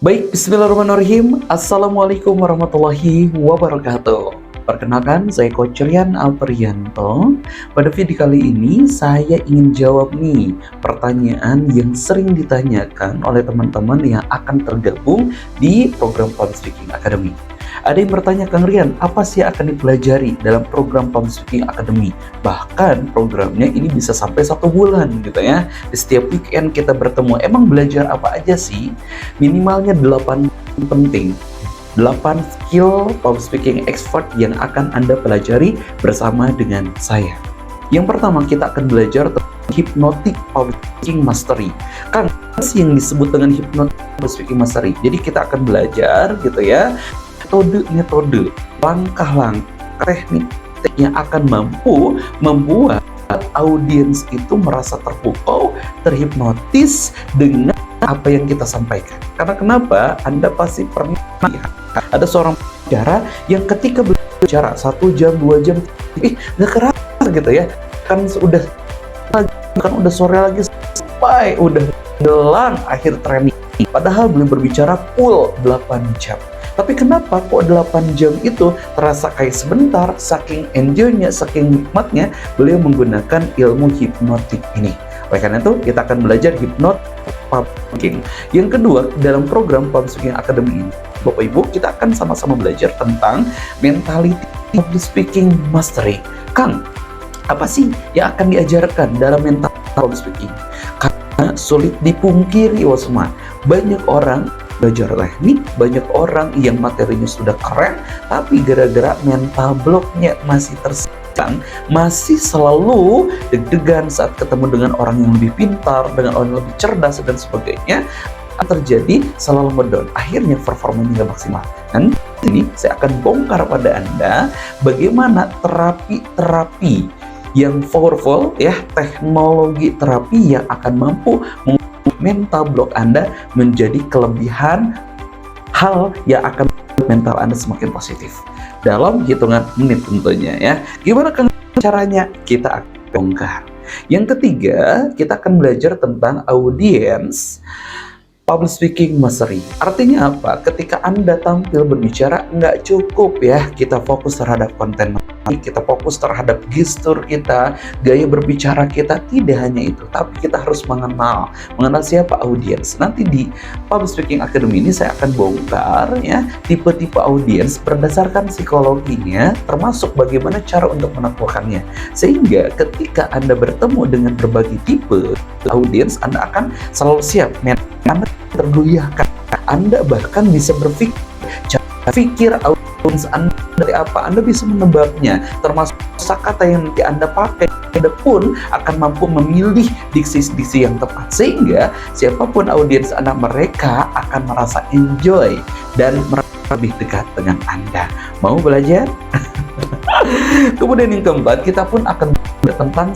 Baik, bismillahirrahmanirrahim. Assalamualaikum warahmatullahi wabarakatuh. Perkenalkan, saya Coach Rian Alperianto. Pada video kali ini, saya ingin jawab nih pertanyaan yang sering ditanyakan oleh teman-teman yang akan tergabung di program Public Speaking Academy. Ada yang bertanya, Kang Rian, apa sih yang akan dipelajari dalam program Public Speaking Academy? Bahkan programnya ini bisa sampai 1 bulan gitu ya. Di setiap weekend kita bertemu. Emang belajar apa aja sih? Minimalnya 8 penting. 8 skill public speaking expert yang akan Anda pelajari bersama dengan saya. Yang pertama, kita akan belajar tentang hypnotic public speaking mastery. Kan sih yang disebut dengan hypnotic public speaking mastery. Jadi kita akan belajar gitu ya, metode, langkah-langkah, teknik yang akan mampu membuat audiens itu merasa terpukau, terhipnotis dengan apa yang kita sampaikan. Karena kenapa? Anda pasti pernah lihat ada seorang bicara yang ketika berbicara 1 jam, 2 jam, nggak kerasa gitu ya. Kan udah sore lagi, sampai udah gelang akhir training. Padahal belum berbicara full 8 jam. Tapi kenapa kok 8 jam itu terasa kayak sebentar, saking enjoy-nya, saking nikmatnya beliau menggunakan ilmu hipnotik ini. Oleh karena itu, kita akan belajar hypnotic public speaking. Yang kedua, dalam program Public Speaking Academy ini, Bapak Ibu, kita akan sama-sama belajar tentang mentality public speaking mastery. Kang, apa sih yang akan diajarkan dalam mental public speaking? Karena sulit dipungkiri, semua banyak orang belajar teknik, banyak orang yang materinya sudah keren, tapi gara-gara mental blocknya masih tersisa, masih selalu deg-degan saat ketemu dengan orang yang lebih pintar, dengan orang yang lebih cerdas dan sebagainya, terjadi selalu ngedown, akhirnya performanya nggak maksimal. Dan ini saya akan bongkar pada Anda bagaimana terapi yang powerful ya, teknologi terapi yang akan mampu mental block Anda menjadi kelebihan, hal yang akan membuat mental Anda semakin positif dalam hitungan menit tentunya ya. Gimana caranya? Kita akan bongkar. Yang ketiga, kita akan belajar tentang audience public speaking mastery. Artinya apa? Ketika Anda tampil berbicara, nggak cukup ya kita fokus terhadap konten, kita fokus terhadap gestur kita, gaya berbicara kita, tidak hanya itu, tapi kita harus mengenal siapa audiens. Nanti di Public Speaking Academy ini saya akan bongkar ya tipe-tipe audiens berdasarkan psikologinya, termasuk bagaimana cara untuk menaklukkannya. Sehingga ketika Anda bertemu dengan berbagai tipe audiens, Anda akan selalu siap. Anda tergoyahkan, Anda bahkan bisa berpikir, cara pikir audiens Anda dari apa, Anda bisa menebaknya, termasuk kata yang nanti Anda pakai. Anda pun akan mampu memilih diksi-diksi yang tepat, sehingga siapapun audiens Anda, mereka akan merasa enjoy dan merasa lebih dekat dengan Anda. Mau belajar? Kemudian yang keempat, kita pun akan belajar tentang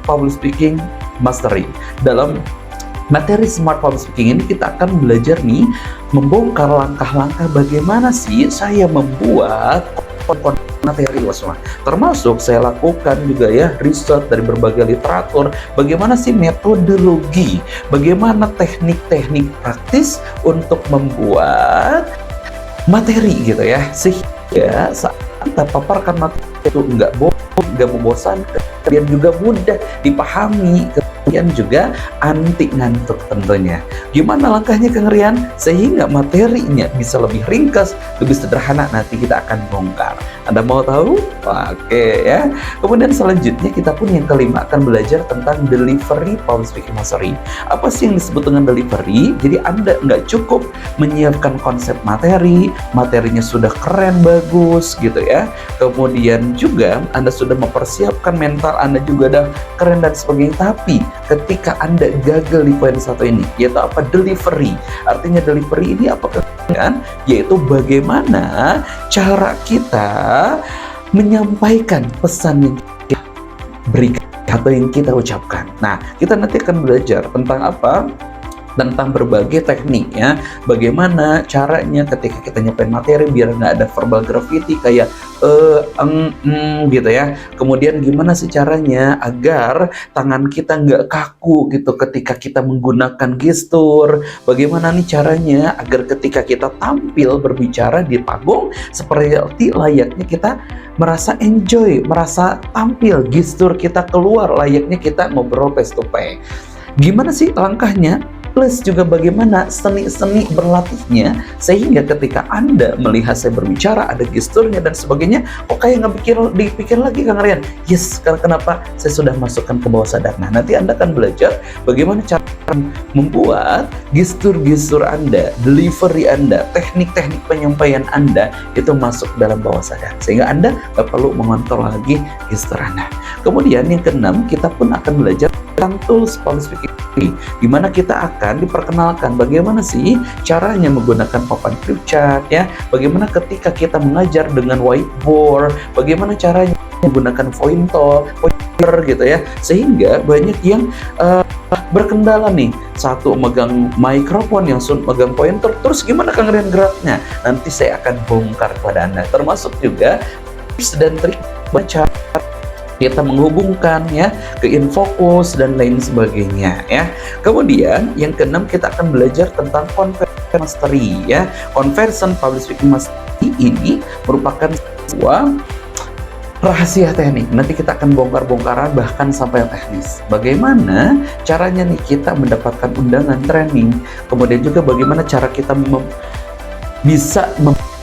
public speaking mastery. Dalam materi Smart Public Speaking ini kita akan belajar nih membongkar langkah-langkah bagaimana sih saya membuat materi semua. Termasuk saya lakukan juga ya riset dari berbagai literatur, bagaimana sih metodologi, bagaimana teknik-teknik praktis untuk membuat materi gitu ya, sehingga saat kita paparkan materi itu nggak membosankan, kemudian juga mudah dipahami, kemudian juga anti ngantuk tentunya. Gimana langkahnya Kang Rian? Sehingga materinya bisa lebih ringkas, lebih sederhana, nanti kita akan bongkar. Anda mau tahu? Oke ya. Kemudian selanjutnya kita pun yang kelima akan belajar tentang delivery public speaking mastery. Apa sih yang disebut dengan delivery? Jadi Anda nggak cukup menyiapkan konsep materinya sudah keren, bagus gitu ya. Kemudian juga Anda sudah mempersiapkan mental Anda juga udah keren dan sebagainya, tapi ketika Anda gagal di poin satu ini, yaitu apa? Delivery. Artinya delivery ini apa kan? Yaitu bagaimana cara kita menyampaikan pesan yang kita berikan atau yang kita ucapkan. Nah, kita nanti akan belajar tentang apa? tentang berbagai teknik ya, bagaimana caranya ketika kita nyampein materi biar nggak ada verbal graffiti kayak gitu ya. Kemudian gimana sih caranya agar tangan kita nggak kaku gitu ketika kita menggunakan gestur, bagaimana nih caranya agar ketika kita tampil berbicara di panggung seperti layaknya kita merasa enjoy, merasa tampil, gestur kita keluar layaknya kita ngobrol face to face. Gimana sih langkahnya? Plus juga bagaimana seni-seni berlatihnya sehingga ketika Anda melihat saya berbicara ada gesturnya dan sebagainya, kok kayak nggak dipikir lagi Kang Rian, yes, kenapa saya sudah masukkan ke bawah sadar. Nah, nanti Anda akan belajar bagaimana cara membuat gestur-gestur Anda, delivery Anda, teknik-teknik penyampaian Anda itu masuk dalam bawah sadar sehingga Anda nggak perlu mengontrol lagi gestur Anda. Kemudian yang keenam, kita pun akan belajar tentang tools public speaking, di mana kita akan diperkenalkan bagaimana sih caranya menggunakan papan flip chart ya, bagaimana ketika kita mengajar dengan whiteboard, bagaimana caranya menggunakan pointer gitu ya, sehingga banyak yang berkendala nih, satu megang mikrofon, yang megang pointer, terus gimana Kang Rian geraknya? Nanti saya akan bongkar kepada Anda, termasuk juga tips dan trik baca kita menghubungkan ya ke InFocus dan lain sebagainya ya. Kemudian yang keenam, kita akan belajar tentang conversion mastery ya. Conversion public speaking mastery ini merupakan sebuah rahasia teknik. Nanti kita akan bongkar-bongkaran bahkan sampai teknis. Bagaimana caranya nih kita mendapatkan undangan training, kemudian juga bagaimana cara kita bisa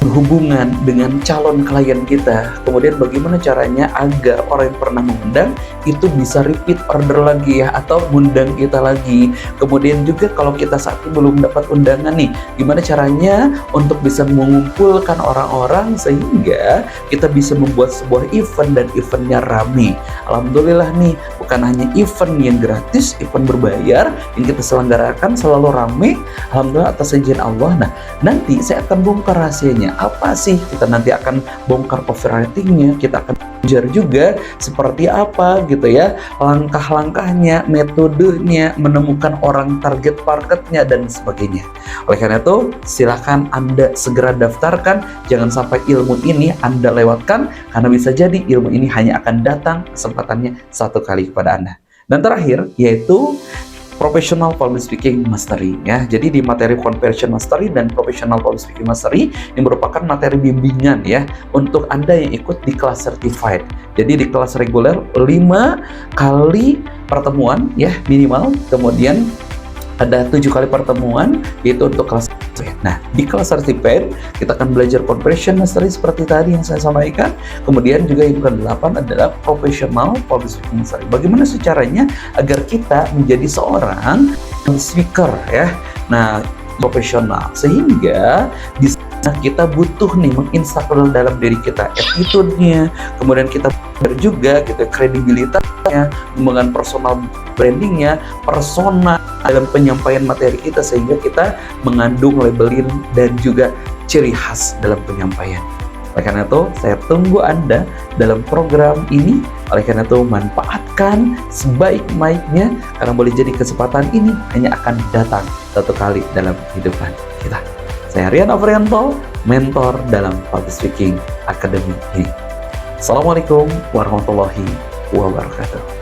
berhubungan dengan calon klien kita, kemudian bagaimana caranya agar orang yang pernah mengundang itu bisa repeat order lagi ya, atau mengundang kita lagi. Kemudian juga kalau kita saat ini belum dapat undangan nih, gimana caranya untuk bisa mengumpulkan orang-orang sehingga kita bisa membuat sebuah event dan eventnya rame. Alhamdulillah nih, bukan hanya event yang gratis, event berbayar yang kita selenggarakan selalu rame, alhamdulillah atas izin Allah. Nah, nanti saya akan bongkar rahasianya. Apa sih? Kita nanti akan bongkar copywritingnya, kita akan belajar juga seperti apa gitu ya, langkah-langkahnya, metodenya, menemukan orang target marketnya dan sebagainya. Oleh karena itu, silahkan Anda segera daftarkan, jangan sampai ilmu ini Anda lewatkan, karena bisa jadi ilmu ini hanya akan datang kesempatannya satu kali kepada Anda. Dan terakhir, yaitu Professional Public Speaking Mastery ya. Jadi di materi Conversion Mastery dan Professional Public Speaking Mastery ini merupakan materi bimbingan ya untuk Anda yang ikut di kelas certified. Jadi di kelas reguler 5 kali pertemuan ya minimal, kemudian ada 7 kali pertemuan yaitu untuk kelas. Nah, di kelas certified kita akan belajar Conversion Mastery seperti tadi yang saya sampaikan. Kemudian juga yang ke-8 adalah Professional Public Speaking Mastery. Bagaimana sih caranya agar kita menjadi seorang speaker ya. Nah, profesional, sehingga di sana kita butuh nih menginstal dalam diri kita attitude-nya, kemudian kita juga gitu kredibilitasnya, dengan personal brandingnya, persona dalam penyampaian materi kita, sehingga kita mengandung labelin dan juga ciri khas dalam penyampaian. Oleh karena itu, saya tunggu Anda dalam program ini. Oleh karena itu, manfaatkan sebaik-baiknya, karena boleh jadi kesempatan ini hanya akan datang satu kali dalam kehidupan kita. Saya Rian Afrianto, mentor dalam Public Speaking Academy ini. Assalamualaikum warahmatullahi wabarakatuh.